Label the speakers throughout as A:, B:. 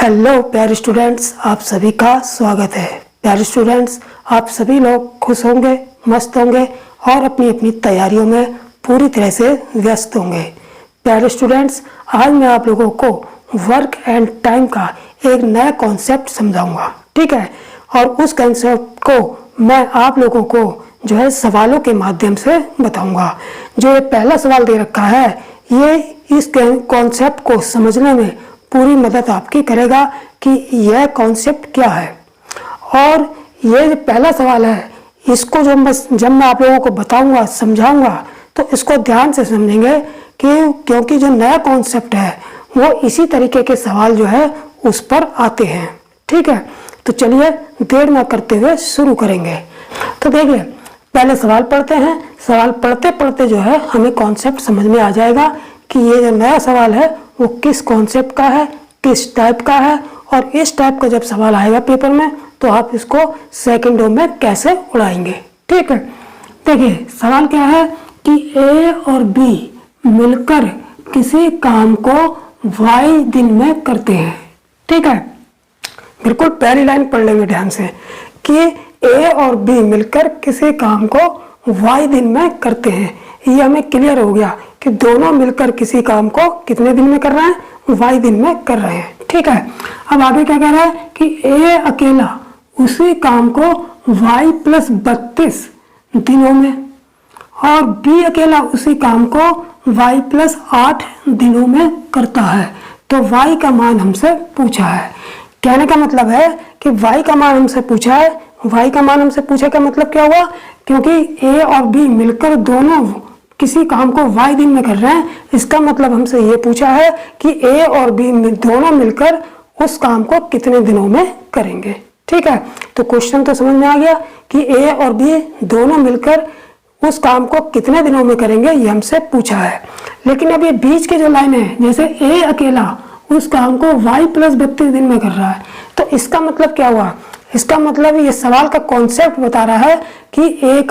A: Hello प्यारे students, आप सभी का स्वागत है। प्यारे स्टूडेंट्स, आप सभी लोग खुश होंगे, मस्त होंगे और अपनी अपनी तैयारियों में पूरी तरह से व्यस्त होंगे। प्यारे स्टूडेंट्स, आज मैं आप लोगों को वर्क एंड टाइम का एक नया कॉन्सेप्ट समझाऊंगा, ठीक है। और उस कॉन्सेप्ट को मैं आप लोगों को जो है सवालों के माध्यम से बताऊंगा। जो ये पहला सवाल दे रखा है, ये इस कॉन्सेप्ट को समझने में पूरी मदद आपकी करेगा कि यह कॉन्सेप्ट क्या है। और ये जो पहला सवाल है, इसको जब मैं आप लोगों को बताऊंगा, समझाऊंगा, तो इसको ध्यान से समझेंगे कि क्योंकि जो नया कॉन्सेप्ट है वो इसी तरीके के सवाल जो है उस पर आते हैं, ठीक है। तो चलिए देर ना करते हुए शुरू करेंगे। तो देखिए, पहले सवाल पढ़ते हैं। सवाल पढ़ते पढ़ते जो है हमें कॉन्सेप्ट समझ में आ जाएगा कि ये जो नया सवाल है वो किस कॉन्सेप्ट का है, किस टाइप का है। और इस टाइप का जब सवाल आएगा पेपर में तो आप इसको सेकंडों में कैसे उड़ाएंगे, ठीक है। देखिए सवाल क्या है कि ए और बी मिलकर किसी काम को वाई दिन में करते हैं, ठीक है। बिल्कुल पहली लाइन पढ़ लेंगे ध्यान से कि ए और बी मिलकर किसी काम को वाई दिन में करते हैं। ये हमें क्लियर हो गया कि दोनों मिलकर किसी काम को कितने दिन में कर रहे हैं, वाई दिन में कर रहे हैं, ठीक है। अब आगे क्या कह रहा है कि ए अकेला उसी काम को वाई प्लस 32 दिनों में और बी अकेला उसी काम को वाई प्लस 8 दिनों में करता है। तो वाई का मान हमसे पूछा है। कहने का मतलब है कि वाई का मान हमसे पूछा है। वाई का मान हमसे पूछे का मतलब क्या हुआ, क्योंकि ए और बी मिलकर दोनों किसी काम को वाई दिन में कर रहे हैं, इसका मतलब हमसे ये पूछा है कि ए और बी दोनों मिलकर उस काम को कितने दिनों में करेंगे, ठीक है। तो क्वेश्चन तो समझ में आ गया कि ए और बी दोनों मिलकर उस काम को कितने दिनों में करेंगे, ये हमसे पूछा है। लेकिन अब ये बीच की जो लाइन है, जैसे ए अकेला उस काम को वाई प्लस 32 दिन में कर रहा है, तो इसका मतलब क्या हुआ, इसका मतलब ये सवाल का कॉन्सेप्ट बता रहा है कि ए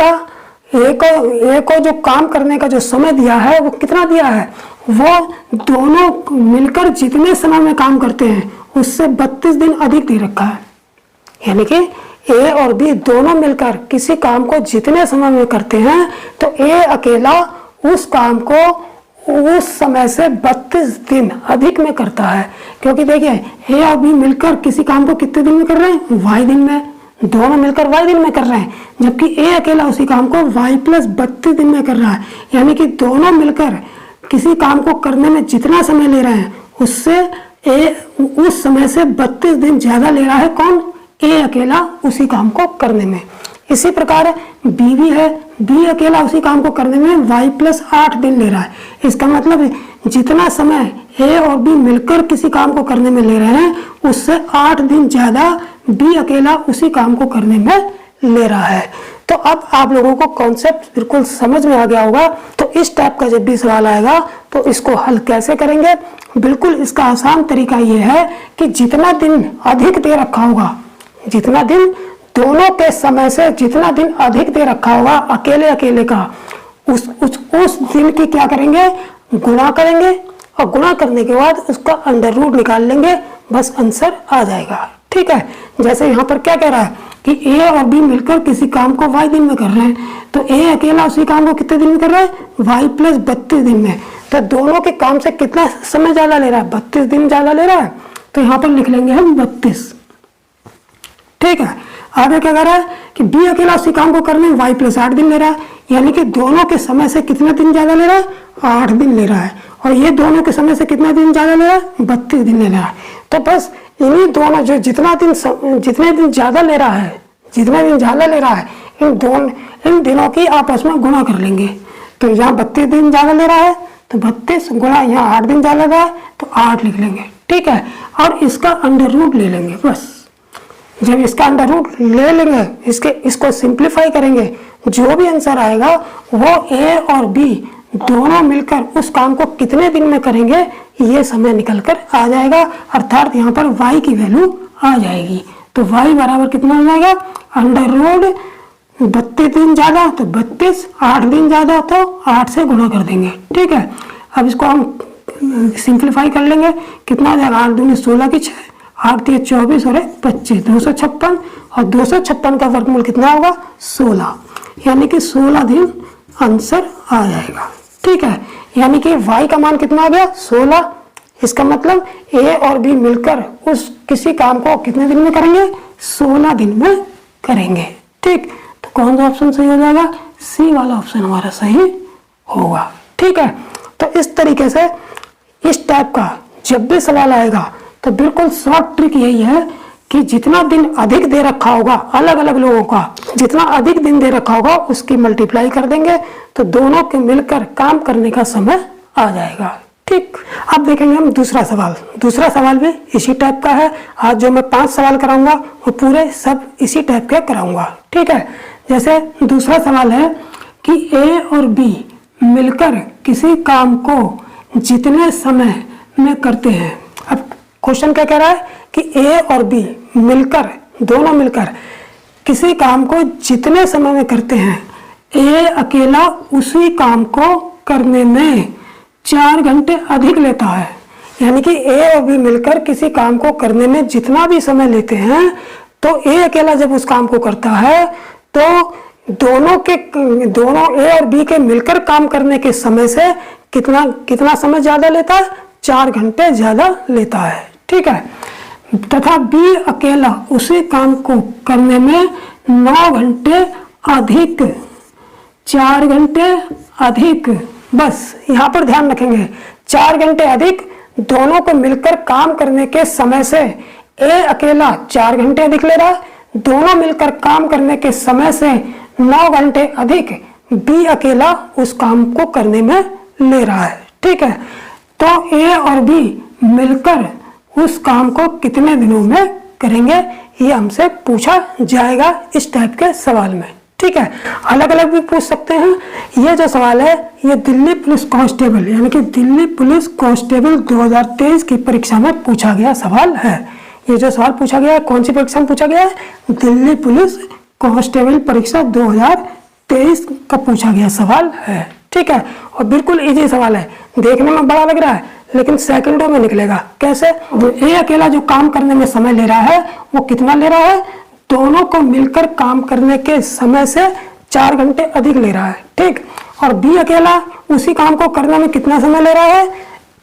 A: को जो काम करने का जो समय दिया है वो कितना दिया है, वो दोनों मिलकर जितने समय में काम करते हैं उससे 32 दिन अधिक दे रखा है। यानी कि ए और बी दोनों मिलकर किसी काम को जितने समय में करते हैं तो ए अकेला उस काम को उस समय से 32 दिन अधिक में करता है। क्योंकि देखिए ए और बी मिलकर किसी काम को कितने दिन में कर रहे हैं, वाई दिन में, दोनों मिलकर वाई दिन में कर रहे हैं, जबकि ए अकेला उसी काम को वाई प्लस 32 दिन में कर रहा है। यानी कि दोनों मिलकर किसी काम को करने में जितना समय ले रहे हैं उससे ए उस समय से 32 दिन ज्यादा ले रहा है। कौन? ए अकेला उसी काम को करने में। इसी प्रकार बी भी है, बी अकेला उसी काम को करने में वाई प्लस 8 दिन ले रहा है। इसका मतलब जितना समय ए और बी मिलकर किसी काम को करने में ले रहे हैं उससे 8 दिन ज्यादा बी अकेला उसी काम को करने में ले रहा है। तो अब आप लोगों को कॉन्सेप्ट बिल्कुल समझ में आ गया होगा। तो इस टाइप का जब भी सवाल आएगा तो इसको हल कैसे करेंगे, बिल्कुल इसका आसान तरीका ये है कि जितना दिन अधिक दे रखा होगा, जितना दिन दोनों के समय से जितना दिन अधिक दे रखा होगा अकेले अकेले का, उस दिन की क्या करेंगे, गुणा करेंगे और गुणा करने के बाद उसका अंडर रूट निकाल लेंगे, बस आंसर आ जाएगा, ठीक है। जैसे यहाँ पर क्या कह रहा है कि ए और बी मिलकर किसी काम को वाई दिन में कर रहे हैं, तो ए अकेला उसी काम को कितने दिन में कर रहा है, वाई प्लस 32 दिन में। तो दोनों के काम से कितना समय ज्यादा ले रहा है, 32 दिन ज्यादा ले रहा है। तो यहाँ पर लिख लेंगे हम 32, ठीक है। आगे क्या कर रहा है कि बी अकेला उसी काम को करने में वाई प्लस 8 दिन ले रहा है, यानी कि दोनों के समय से कितना दिन ज्यादा ले रहा है, 8 दिन ले रहा है। और ये दोनों के समय से कितना दिन ज्यादा ले रहा है, 32 दिन ले रहा है। तो बस इन्हीं दोनों जो जितने दिन ज्यादा ले रहा है, इन दिनों की आपस में गुणा कर लेंगे। तो यहाँ 32 दिन ज्यादा ले रहा है तो 32 गुणा यहाँ 8 दिन ज्यादा ले रहा है तो 8 लिख लेंगे, ठीक है। और इसका अंडर रूट ले लेंगे। बस जब इसका अंडर रूट ले लेंगे, इसको सिंप्लीफाई करेंगे, जो भी आंसर आएगा वो ए और बी दोनों मिलकर उस काम को कितने दिन में करेंगे ये समय निकल कर आ जाएगा। अर्थात यहाँ पर y की वैल्यू आ जाएगी। तो y बराबर कितना हो जाएगा, अंडर रूट 32 दिन ज्यादा तो 32, 8 दिन ज्यादा तो 8 से गुणा कर देंगे, ठीक है। अब इसको हम सिंप्लीफाई कर लेंगे, कितना हो जाएगा, 8 दूनी 16 की 6, 8 दिए 24 और 25, 256, और 256 का वर्गमूल कितना होगा 16, यानी कि 16 दिन आंसर आ जाएगा। ठीक है, यानी कि y का मान कितना आ गया 16। इसका मतलब a और b मिलकर उस किसी काम को कितने दिन में करेंगे 16 दिन में करेंगे। ठीक, तो कौन सा ऑप्शन सही हो जाएगा, सी वाला ऑप्शन हमारा सही होगा। ठीक है, तो इस तरीके से इस टाइप का जब भी सवाल आएगा तो बिल्कुल शॉर्ट ट्रिक यही है कि जितना दिन अधिक दे रखा होगा अलग अलग लोगों का, जितना अधिक दिन दे रखा होगा उसकी मल्टीप्लाई कर देंगे तो दोनों के मिलकर काम करने का समय आ जाएगा। ठीक, अब देखेंगे हम दूसरा सवाल। दूसरा सवाल भी इसी टाइप का है। आज जो मैं 5 सवाल कराऊंगा वो पूरे सब इसी टाइप के कराऊंगा। ठीक है, जैसे दूसरा सवाल है कि ए और बी मिलकर किसी काम को जितने समय में करते हैं। अब क्वेश्चन क्या कह रहा है कि ए और बी मिलकर, दोनों मिलकर किसी काम को जितने समय में करते हैं, ए अकेला उसी काम को करने में 4 घंटे अधिक लेता है। यानी कि ए और बी मिलकर किसी काम को करने में जितना भी समय लेते हैं तो ए अकेला जब उस काम को करता है तो दोनों ए और बी के मिलकर काम करने के समय से कितना समय ज्यादा लेता है, 4 घंटे ज्यादा लेता है। ठीक है, तथा बी अकेला उसी काम को करने में 9 घंटे अधिक, 4 घंटे अधिक, बस यहाँ पर ध्यान रखेंगे 4 घंटे अधिक दोनों को मिलकर काम करने के समय से ए अकेला 4 घंटे अधिक ले रहा है, दोनों मिलकर काम करने के समय से 9 घंटे अधिक बी अकेला उस काम को करने में ले रहा है। ठीक है, तो ए और बी मिलकर उस काम को कितने दिनों में करेंगे ये हमसे पूछा जाएगा इस टाइप के सवाल में। ठीक है, अलग अलग भी पूछ सकते हैं। ये जो सवाल है ये दिल्ली पुलिस कांस्टेबल यानी कि दिल्ली पुलिस कांस्टेबल 2023 की परीक्षा में पूछा गया सवाल है। ये जो सवाल पूछा गया है कौन सी परीक्षा में पूछा गया है, दिल्ली पुलिस कांस्टेबल परीक्षा 2023 का पूछा गया सवाल है। ठीक है, और बिल्कुल इजी सवाल है, देखने में बड़ा लग रहा है लेकिन सेकंडों में निकलेगा। कैसे, ए अकेला जो काम करने में समय ले रहा है वो कितना ले रहा है, दोनों को मिलकर काम करने के समय से 4 घंटे अधिक ले रहा है। ठीक, और बी अकेला उसी काम को करने में कितना समय ले रहा है,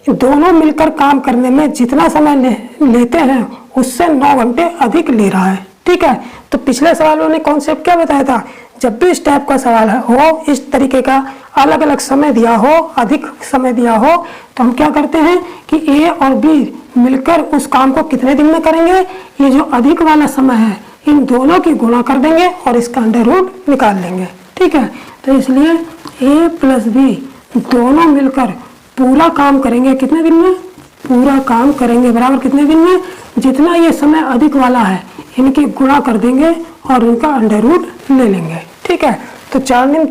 A: दोनों मिलकर काम करने में जितना समय लेते हैं उससे 9 घंटे अधिक ले रहा है। ठीक है, तो पिछले सवालों ने कॉन्सेप्ट क्या बताया था, जब भी इस टाइप का सवाल हो, इस तरीके का अलग अलग समय दिया हो, अधिक समय दिया हो, तो हम क्या करते हैं कि ए और बी मिलकर उस काम को कितने दिन में करेंगे, ये जो अधिक वाला समय है इन दोनों की गुणा कर देंगे और इसका अंडर रूट निकाल लेंगे। ठीक है, तो इसलिए ए प्लस बी दोनों मिलकर पूरा काम करेंगे कितने दिन में, पूरा काम करेंगे बराबर कितने दिन में, जितना ये समय अधिक वाला है इनकी गुणा कर देंगे और इनका अंडर रूट ले लेंगे। ठीक है, तो 4 दिन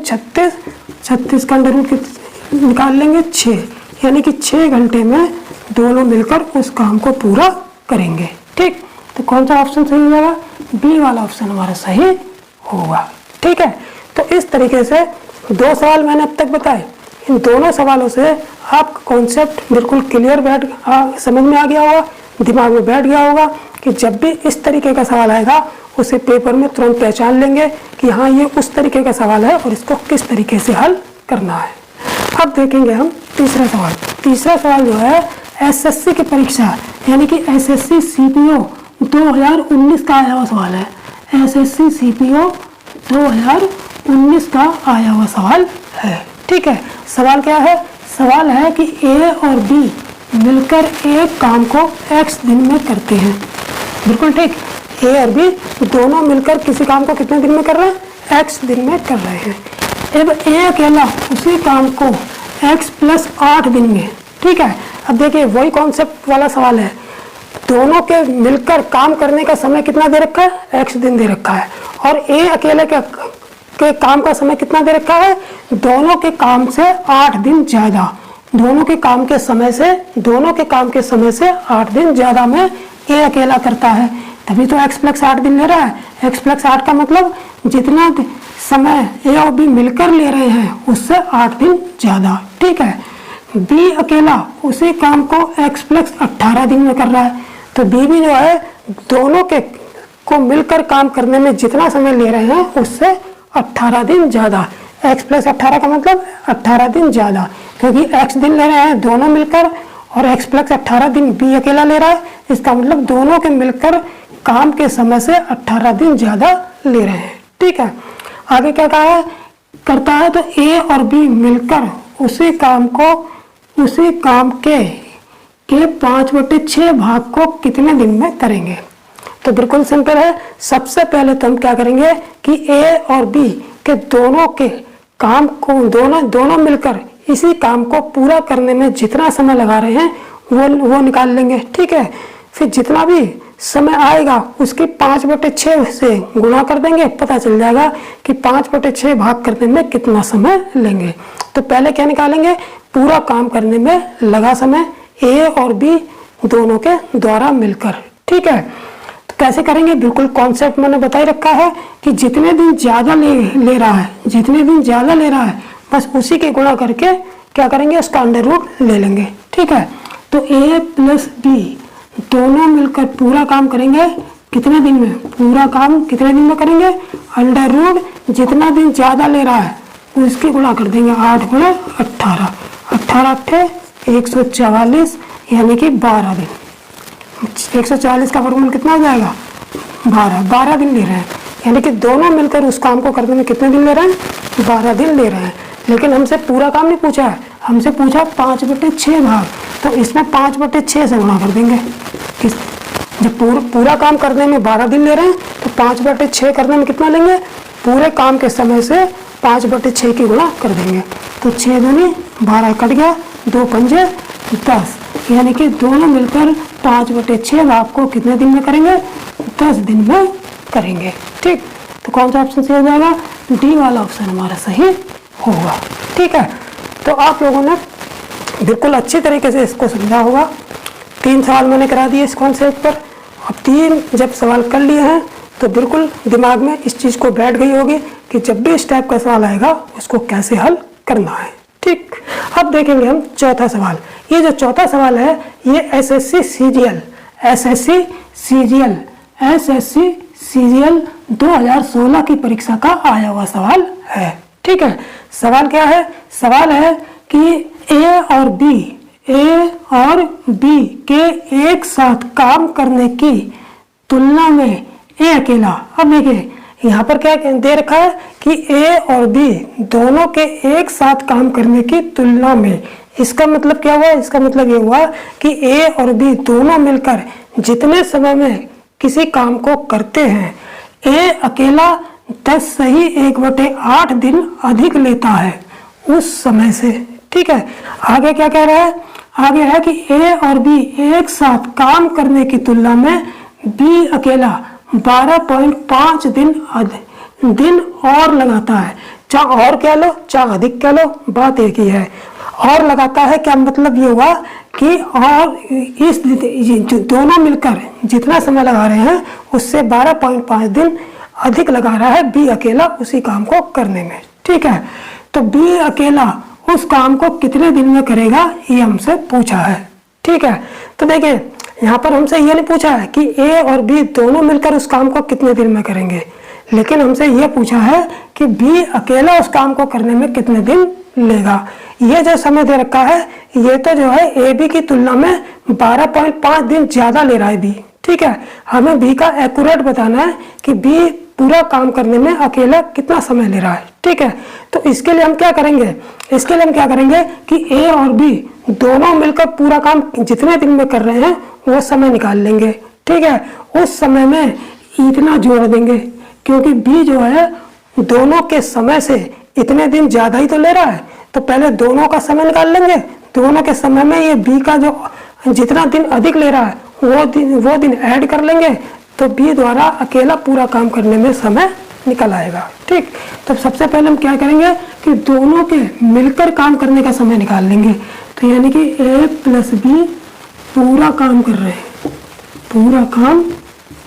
A: 36 का अंडर रूट निकाल लेंगे 6, यानी कि 6 घंटे में दोनों मिलकर उस काम को पूरा करेंगे। ठीक, तो कौन सा ऑप्शन सही हो जाएगा, बी वाला ऑप्शन हमारा सही होगा। ठीक है, तो इस तरीके से 2 सवाल मैंने अब तक बताए, इन दोनों सवालों से आपका कॉन्सेप्ट बिल्कुल क्लियर समझ में आ गया होगा, दिमाग में बैठ गया होगा कि जब भी इस तरीके का सवाल आएगा उसे पेपर में तुरंत पहचान लेंगे कि हाँ ये उस तरीके का सवाल है और इसको किस तरीके से हल करना है। अब देखेंगे हम तीसरा सवाल। तीसरा सवाल जो है एसएससी की परीक्षा यानी कि एसएससी सीपीओ 2019 का आया हुआ सवाल है। एसएससी सीपीओ 2019 का आया हुआ सवाल है। ठीक है, सवाल क्या है, सवाल है कि ए और बी मिलकर एक काम को x दिन में करते हैं। बिल्कुल ठीक, ए और बी दोनों मिलकर किसी काम को कितने दिन में कर रहे हैं, x दिन में कर रहे हैं। अब ए अकेला उसी काम को x + 8 दिन में। ठीक है, अब देखिए वही कॉन्सेप्ट वाला सवाल है, दोनों के मिलकर काम करने का समय कितना दे रखा है, x दिन दे रखा है, और ए अकेले के काम का समय कितना दे रखा है, दोनों के काम से 8 दिन ज्यादा, दोनों के काम के समय से 8 दिन ज्यादा में ए अकेला करता है, तभी तो x + 8 दिन ले रहा है। x + 8 का मतलब जितना समय ए और बी मिलकर ले रहे हैं उससे 8 दिन ज्यादा। ठीक है, बी अकेला उसी काम को x + 18 दिन में कर रहा है, तो बी भी जो है दोनों के को मिलकर काम करने में जितना समय ले रहे हैं उससे 18 दिन ज़्यादा। x + 18 का मतलब 18 दिन ज़्यादा, क्योंकि x दिन ले रहे हैं दोनों मिलकर और x + 18 दिन बी अकेला ले रहा है। इसका मतलब दोनों के मिलकर काम के समय से 18 दिन ज़्यादा ले रहे हैं। ठीक है, आगे क्या कहा है करता है, तो ए और बी मिलकर उसी काम के 5/6 भाग को कितने दिन में करेंगे। तो बिल्कुल सिंपल है। सबसे पहले तो हम क्या करेंगे कि ए और बी के दोनों के काम को दोनों मिलकर इसी काम को पूरा करने में जितना समय लगा रहे हैं वो निकाल लेंगे। ठीक है, फिर जितना भी समय आएगा उसकी 5/6 से गुणा कर देंगे, पता चल जाएगा कि 5/6 भाग करने में कितना समय लेंगे। तो पहले क्या निकालेंगे, पूरा काम करने में लगा समय ए और बी दोनों के द्वारा मिलकर। ठीक है, तो कैसे करेंगे, बिल्कुल कॉन्सेप्ट मैंने बता ही रखा है कि जितने दिन ज़्यादा ले रहा है बस उसी के गुणा करके क्या करेंगे, उसका अंडर रूट ले लेंगे। ठीक है, तो ए + बी दोनों मिलकर पूरा काम करेंगे कितने दिन में, पूरा काम कितने दिन में करेंगे, अंडर रूट जितना दिन ज़्यादा ले रहा है उसकी गुणा कर देंगे 8 × 18, 18 × 144 यानी कि 12 दिन। 140 का वर्गमूल कितना हो जाएगा, 12 दिन ले रहे हैं, यानी कि दोनों मिलकर उस काम को करने में कितने दिन ले रहे हैं, 12 दिन ले रहे हैं। लेकिन हमसे पूरा काम नहीं पूछा है, हमसे पूछा 5/6 भाग, तो इसमें 5/6 से गुणा कर देंगे। जब पूरा काम करने में 12 दिन ले रहे हैं तो 5/6 करने में कितना लेंगे, पूरे काम के समय से 5/6 की गुणा कर देंगे। तो 6 दूनी 12 कट गया, 2 पंजे 10, यानी कि दोनों मिलकर 5/6 भाग को कितने दिन में करेंगे, 10 दिन में करेंगे। ठीक, तो कौन सा ऑप्शन सही हो जाएगा, डी वाला ऑप्शन हमारा सही होगा। ठीक है, तो आप लोगों ने बिल्कुल अच्छी तरीके से इसको समझा होगा। 3 सवाल मैंने करा दिए इस कॉन्सेप्ट पर। अब 3 जब सवाल कर लिए हैं तो बिल्कुल दिमाग में इस चीज़ को बैठ गई होगी कि जब भी इस टाइप का सवाल आएगा उसको कैसे हल करना है। ठीक, अब देखेंगे हम चौथा सवाल। ये जो चौथा सवाल है ये SSC CGL 2016 की परीक्षा का आया हुआ सवाल है। ठीक है, सवाल क्या है, सवाल है कि ए और बी के एक साथ काम करने की तुलना में ए अकेला। अब देखिए यहाँ पर क्या दे रखा है कि ए और बी दोनों के एक साथ काम करने की तुलना में, इसका मतलब क्या हुआ, इसका मतलब ये हुआ कि ए और बी दोनों मिलकर जितने समय में किसी काम को करते हैं, ए अकेला 10 सही 1/8 दिन अधिक लेता है उस समय से। ठीक है, आगे क्या कह रहा है, आगे है कि ए और बी एक साथ काम करने की तुलना में बी अकेला 12.5 दिन और लगाता है। चाहे और क्या लो चाहे अधिक क्या लो, बात एक ही है। और लगाता है क्या मतलब ये हुआ कि और इस दोनों मिलकर जितना समय लगा रहे हैं उससे 12.5 दिन अधिक लगा रहा है बी अकेला उसी काम को करने में। ठीक है, तो बी अकेला उस काम को कितने दिन में करेगा ये हमसे पूछा है। ठीक है, तो देखिए यहाँ पर हमसे ये नहीं पूछा है कि ए और बी दोनों मिलकर उस काम को कितने दिन में करेंगे, लेकिन हमसे ये पूछा है कि बी अकेला उस काम को करने में कितने दिन लेगा। ये जो समय दे रखा है ये तो जो है ए बी की तुलना में 12.5 दिन ज़्यादा ले रहा है बी। ठीक है, हमें बी का एक्यूरेट बताना है कि बी पूरा काम करने में अकेला कितना समय ले रहा है। ठीक है, तो इसके लिए हम क्या करेंगे, कि ए और बी दोनों मिलकर पूरा काम जितने दिन में कर रहे हैं वो समय निकाल लेंगे। ठीक है, उस समय में इतना जोड़ देंगे क्योंकि बी जो है दोनों के समय से इतने दिन ज़्यादा ही तो ले रहा है, तो पहले दोनों का समय निकाल लेंगे। दोनों के समय में ये बी का जो जितना दिन अधिक ले रहा है वो दिन ऐड कर लेंगे, तो बी द्वारा अकेला पूरा काम करने में समय निकल आएगा। ठीक, तो सबसे पहले हम क्या करेंगे कि दोनों के मिलकर काम करने का समय निकाल लेंगे। तो यानी कि ए + बी पूरा काम कर रहे हैं, पूरा काम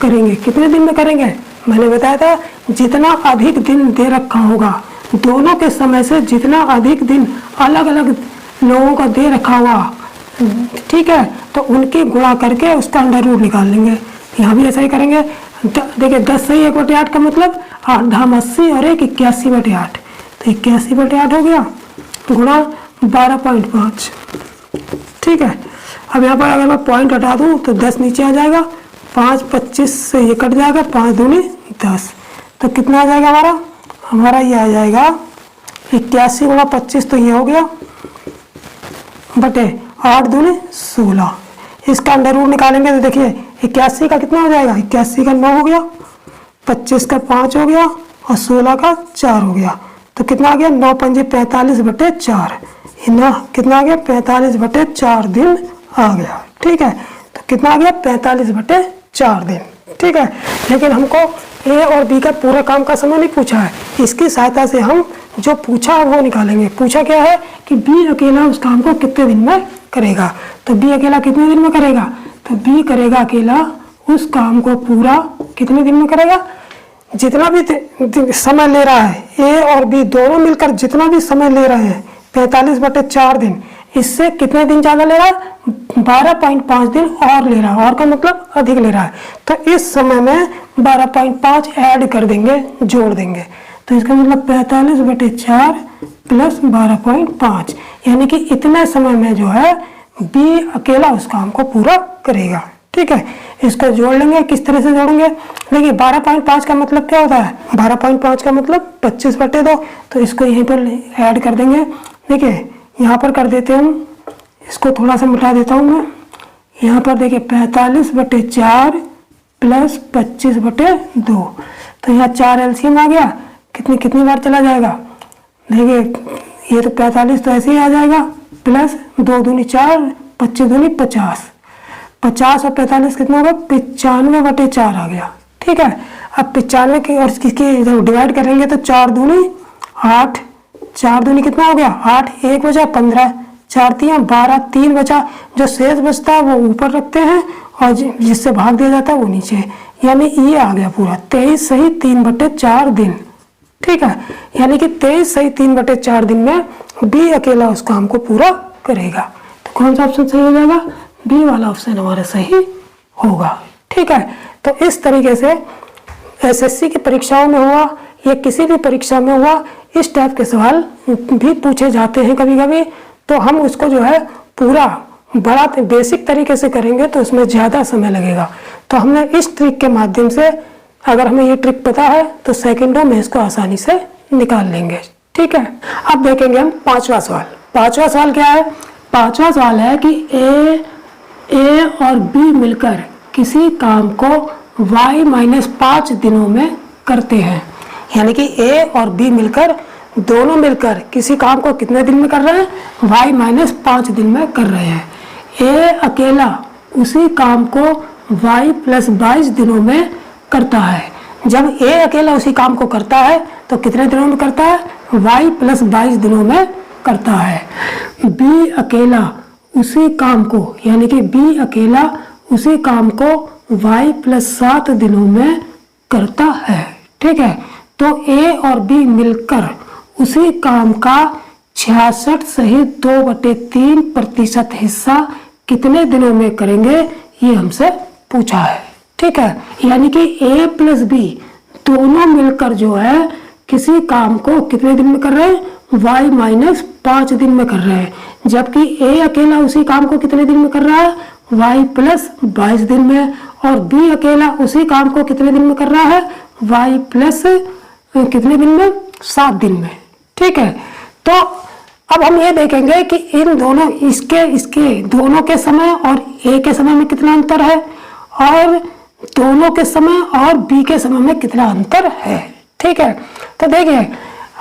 A: करेंगे कितने दिन में करेंगे, मैंने बताया था जितना अधिक दिन दे रखा होगा, दोनों के समय से जितना अधिक दिन अलग अलग लोगों का दे रखा हुआ। ठीक है, तो तो उनकी गुणा करके उसका अंडर रूट निकाल लेंगे। यहाँ भी ऐसा ही करेंगे। देखिए 10 सही 1/8 का मतलब 8 धाम 80 और 1 81/8, तो 81/8 हो गया गुणा 12.5। ठीक है, अब यहाँ पर अगर मैं पॉइंट हटा दूँ तो 10 नीचे आ जाएगा, 5 25 से ये कट जाएगा, 5 दूनी 10, तो कितना आ जाएगा हमारा ये आ जाएगा 81 गुणा 25, तो ये हो गया बटे 8 दूनी 16। इसका अंडर रूट निकालेंगे तो देखिए 81 का कितना हो जाएगा, 81 का 9 हो गया, 25 का 5 हो गया और 16 का 4 हो गया, तो कितना आ गया 9 पंजे 45/4, ना कितना आ गया 45/4 दिन आ गया। ठीक है, तो कितना आ गया 45/4 दिन। ठीक है, लेकिन हमको ए और बी का पूरा काम का समय नहीं पूछा है, इसकी सहायता से हम जो पूछा है वो निकालेंगे। पूछा क्या है कि बी अकेला उस काम को कितने दिन में करेगा, तो बी अकेला कितने दिन में करेगा, तो बी करेगा अकेला उस काम को पूरा कितने दिन में करेगा, जितना भी समय ले रहा है ए और बी दोनों मिलकर जितना भी समय ले रहे हैं 45/4 दिन, इससे कितने दिन ज़्यादा ले रहा है, 12.5 दिन और ले रहा है, और का मतलब अधिक ले रहा है, तो इस समय में 12.5 ऐड कर देंगे, जोड़ देंगे, तो इसका मतलब 45/4 प्लस 12.5, यानी कि इतने समय में जो है बी अकेला उस काम को पूरा करेगा। ठीक है, इसको जोड़ लेंगे। किस तरह से जोड़ेंगे, देखिए 12.5 का मतलब क्या होता है, 12.5 का मतलब 25/2, तो इसको यहीं पर ऐड कर देंगे। देखिए यहाँ पर कर देते हैं हम, इसको थोड़ा सा मिटा देता हूँ मैं। यहाँ पर देखिए 45/4 प्लस 25/2, तो यहाँ 4 एलसीएम आ गया, कितनी बार चला जाएगा, देखिए ये तो 45 तो ऐसे ही आ जाएगा, प्लस 2 दूनी 4, 25 दूनी 50, 50 और 45 कितना होगा 95/4 आ गया। ठीक है, अब 95 की और इसकी जब डिवाइड करेंगे तो 4 दूनी 8, 4 दूनी कितना हो गया 8, 1 बचा 15, 4 3 12, 3 बचा, जो शेष बचता है वो ऊपर रखते हैं और जिससे भाग दिया जाता है वो नीचे, यानी ये आ गया पूरा 23 सही 3/4 दिन। ठीक है, यानी कि 23 सही 3/4 दिन में बी अकेला उस काम को पूरा करेगा। तो कौन सा ऑप्शन सही हो जाएगा, बी वाला ऑप्शन हमारा सही होगा। ठीक है, तो इस तरीके से एसएससी की परीक्षाओं में हुआ या किसी भी परीक्षा में हुआ, इस टाइप के सवाल भी पूछे जाते हैं कभी कभी, तो हम उसको जो है पूरा बड़ा बेसिक तरीके से करेंगे तो उसमें ज़्यादा समय लगेगा। तो हमने इस ट्रिक के माध्यम से, अगर हमें ये ट्रिक पता है तो सेकंडों में इसको आसानी से निकाल लेंगे। ठीक है, अब देखेंगे हम पांचवा सवाल। पांचवा सवाल क्या है, पांचवा सवाल है कि ए और बी मिलकर किसी काम को y-5 दिनों में करते हैं, यानी कि ए और बी मिलकर दोनों मिलकर किसी काम को कितने दिन में कर रहे हैं, y-5 दिन में कर रहे हैं। ए अकेला उसी काम को y+22 दिनों में करता है। जब ए अकेला उसी काम को करता है तो कितने दिनों में करता है, y+22 दिनों में करता है। बी अकेला उसी काम को, यानी कि बी अकेला उसी काम को y+7 दिनों में करता है। ठीक है, तो ए और बी मिलकर उसी काम का 66 सहित 2/3% हिस्सा कितने दिनों में करेंगे, ये हमसे पूछा है। ठीक है, यानी कि ए प्लस बी दोनों मिलकर जो है किसी काम को कितने दिन में कर रहे हैं, y-5 दिन में कर रहे हैं, जबकि ए अकेला उसी काम को कितने दिन में कर रहा है, y+22 दिन में, और बी अकेला उसी काम को कितने दिन में कर रहा है, y+ कितने दिन में, 7 दिन में। ठीक है, तो अब हम ये देखेंगे कि इन दोनों इसके दोनों के समय और ए के समय में कितना अंतर है, और दोनों के समय और बी के समय में कितना अंतर है। ठीक है, तो देखिए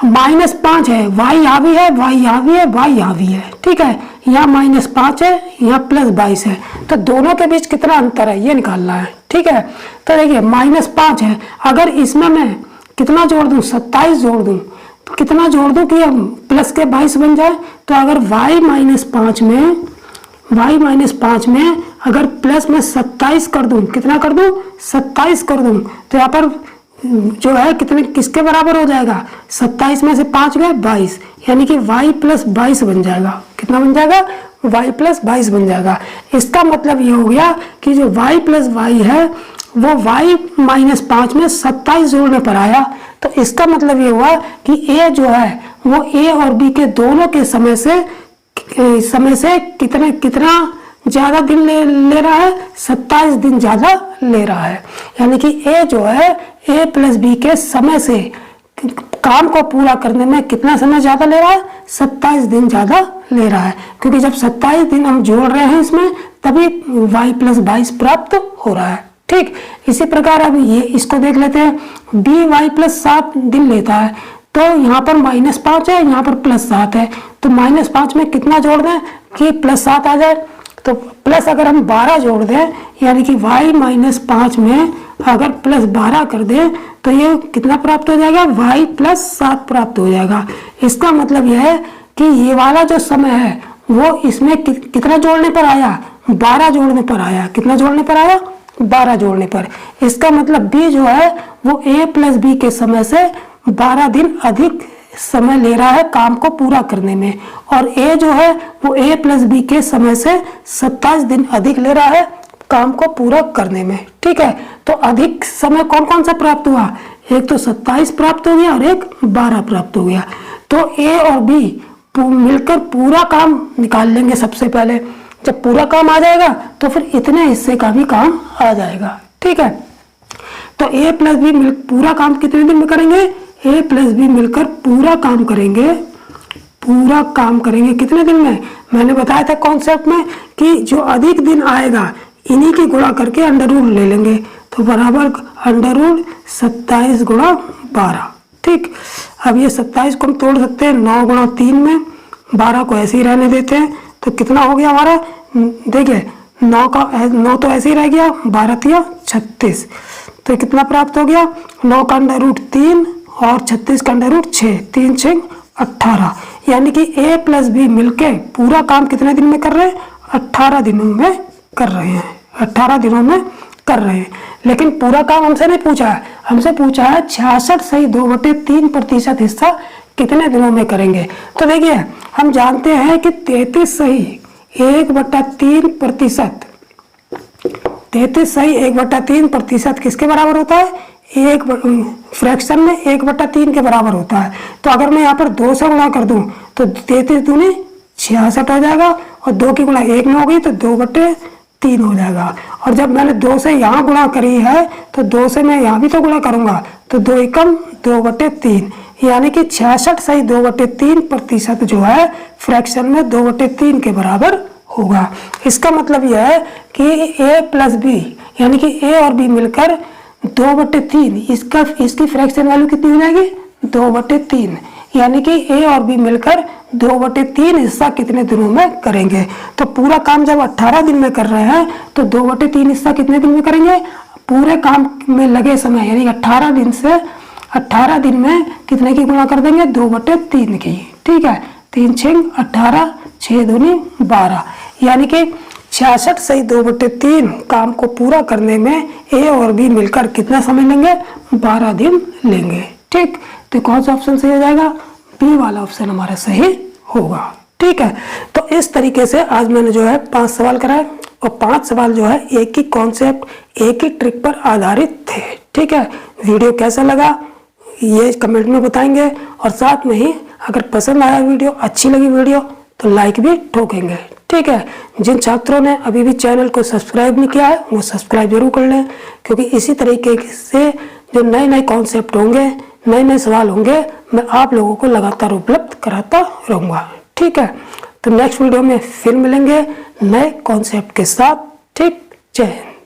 A: -5 है, y यहाँ भी है, y यहाँ भी है, y यहाँ भी है। ठीक है, यहाँ -5 है, यहाँ +22 है, तो दोनों के बीच कितना अंतर है ये निकालना है। ठीक है, तो देखिए -5 है, अगर इसमें मैं कितना जोड़ दूँ, 27 जोड़ दूँ, तो कितना जोड़ दूँ कि प्लस के 22 बन जाए, तो अगर y-5 में अगर प्लस में 27 कर दूं, कितना कर दूं, 27 कर दूं, तो यहाँ पर जो है कितने किसके बराबर हो जाएगा, 27 में से 5 गए 22, यानी कि y+22 बन जाएगा। कितना बन जाएगा, y प्लस 22 बन जाएगा। इसका मतलब ये हो गया कि जो y प्लस वाई है वो y माइनस 5 में 27 जोड़ने पर आया। तो इसका मतलब ये हुआ कि a जो है वो a और b के दोनों के समय से कितना ज्यादा दिन ले रहा है, 27 दिन ज्यादा ले रहा है। यानी कि a जो है a प्लस बी के समय से काम को पूरा करने में कितना समय ज्यादा ले रहा है, 27 दिन ज्यादा ले रहा है। क्योंकि जब 27 दिन हम जोड़ रहे हैं इसमें तभी y प्लस 22 प्राप्त हो रहा है। ठीक, इसी प्रकार अब ये इसको देख लेते हैं। बी वाई प्लस 7 दिन लेता है, तो यहाँ पर -5 है, यहाँ पर +7 है, तो -5 में कितना जोड़ दें कि +7 आ जाए। तो प्लस अगर हम 12 जोड़ दें यानी कि y माइनस 5 में अगर +12 कर दें तो ये कितना प्राप्त हो जाएगा, y प्लस 7 प्राप्त हो जाएगा। इसका मतलब यह है कि ये वाला जो समय है वो इसमें कितना जोड़ने पर आया, 12 जोड़ने पर आया। कितना जोड़ने पर आया, 12 जोड़ने पर। इसका मतलब b जो है वो a प्लस बी के समय से 12 दिन अधिक समय ले रहा है काम को पूरा करने में, और a जो है वो a प्लस बी के समय से 27 दिन अधिक ले रहा है काम को पूरा करने में। ठीक है, तो अधिक समय कौन कौन सा प्राप्त हुआ, एक तो 27 प्राप्त हो गया और एक 12 प्राप्त हो गया। तो a और b मिलकर पूरा काम निकाल लेंगे। सबसे पहले जब पूरा काम आ जाएगा तो फिर इतने हिस्से का भी काम आ जाएगा। ठीक है, तो a प्लस बी पूरा काम कितने दिन में करेंगे, a प्लस बी मिलकर पूरा काम करेंगे कितने दिन में। मैंने बताया था कॉन्सेप्ट में कि जो अधिक दिन आएगा इन्हीं की गुणा करके अंडर रूट ले लेंगे, तो बराबर अंडर रूट 27 गुणा 12। ठीक, अब ये 27 को हम तोड़ सकते हैं 9 गुणा 3 में, 12 को ऐसे ही रहने देते हैं। तो कितना हो गया हमारा, देखिए 9 तो ऐसे ही रह गया, 12 तिया 36, तो कितना प्राप्त हो गया, 9 का अंडर रूट 3 और 36 का अंडर रूट 6, 3 6 18। यानी कि a प्लस बी मिलके पूरा काम कितने दिन में कर रहे हैं, 18 दिनों में कर रहे हैं, 18 दिनों में कर रहे हैं। लेकिन पूरा काम हमसे नहीं पूछा है, हमसे पूछा है 66 सही 2/3% हिस्सा कितने दिनों में करेंगे। तो देखिए हम जानते हैं कि 33 सही 1/3%, 33 सही 1/3% किसके बराबर होता है, एक फ्रैक्शन में 1/3 के बराबर होता है। तो अगर मैं यहाँ पर 2 से गुणा कर दूं तो 33 दूनी 66 हो जाएगा, और 2 की गुणा 1 में हो गई तो 2/3 हो जाएगा। और जब मैंने 2 से यहाँ गुणा करी है तो 2 से मैं यहाँ भी तो गुणा करूंगा, तो 2 एकम 2/3, यानी कि 66 सही 2/3% जो है फ्रैक्शन में 2/3 के बराबर होगा। इसका मतलब यह है कि a प्लस बी यानी कि a और b मिलकर 2/3, इसकी फ्रैक्शन वैल्यू कितनी हो जाएगी, 2/3, यानी कि a और b मिलकर 2/3 हिस्सा कितने दिनों में करेंगे। तो पूरा काम जब 18 दिन में कर रहे हैं तो 2/3 हिस्सा कितने दिन में करेंगे, पूरे काम में लगे समय यानी 18 दिन से 18 दिन में कितने की गुणा कर देंगे, 2/3 की। ठीक है, 3 6 18, 6 दूनी 12, यानी कि 66 सही 2/3 काम को पूरा करने में a और b मिलकर कितना समय लेंगे, 12 दिन लेंगे। ठीक, तो कौन सा ऑप्शन सही हो जाएगा, बी वाला ऑप्शन हमारा सही होगा। ठीक है, तो इस तरीके से आज मैंने जो है 5 सवाल कराए, और 5 सवाल जो है एक ही कॉन्सेप्ट, एक ही ट्रिक पर आधारित थे। ठीक है, वीडियो कैसा लगा ये कमेंट में बताएंगे, और साथ में ही अगर पसंद आया वीडियो, अच्छी लगी वीडियो तो लाइक भी ठोकेंगे। ठीक है, जिन छात्रों ने अभी भी चैनल को सब्सक्राइब नहीं किया है वो सब्सक्राइब जरूर कर लें, क्योंकि इसी तरीके से जो नए नए कॉन्सेप्ट होंगे, नए नए सवाल होंगे, मैं आप लोगों को लगातार उपलब्ध कराता रहूँगा। ठीक है, तो नेक्स्ट वीडियो में फिर मिलेंगे नए कॉन्सेप्ट के साथ। ठीक, जय हिंद।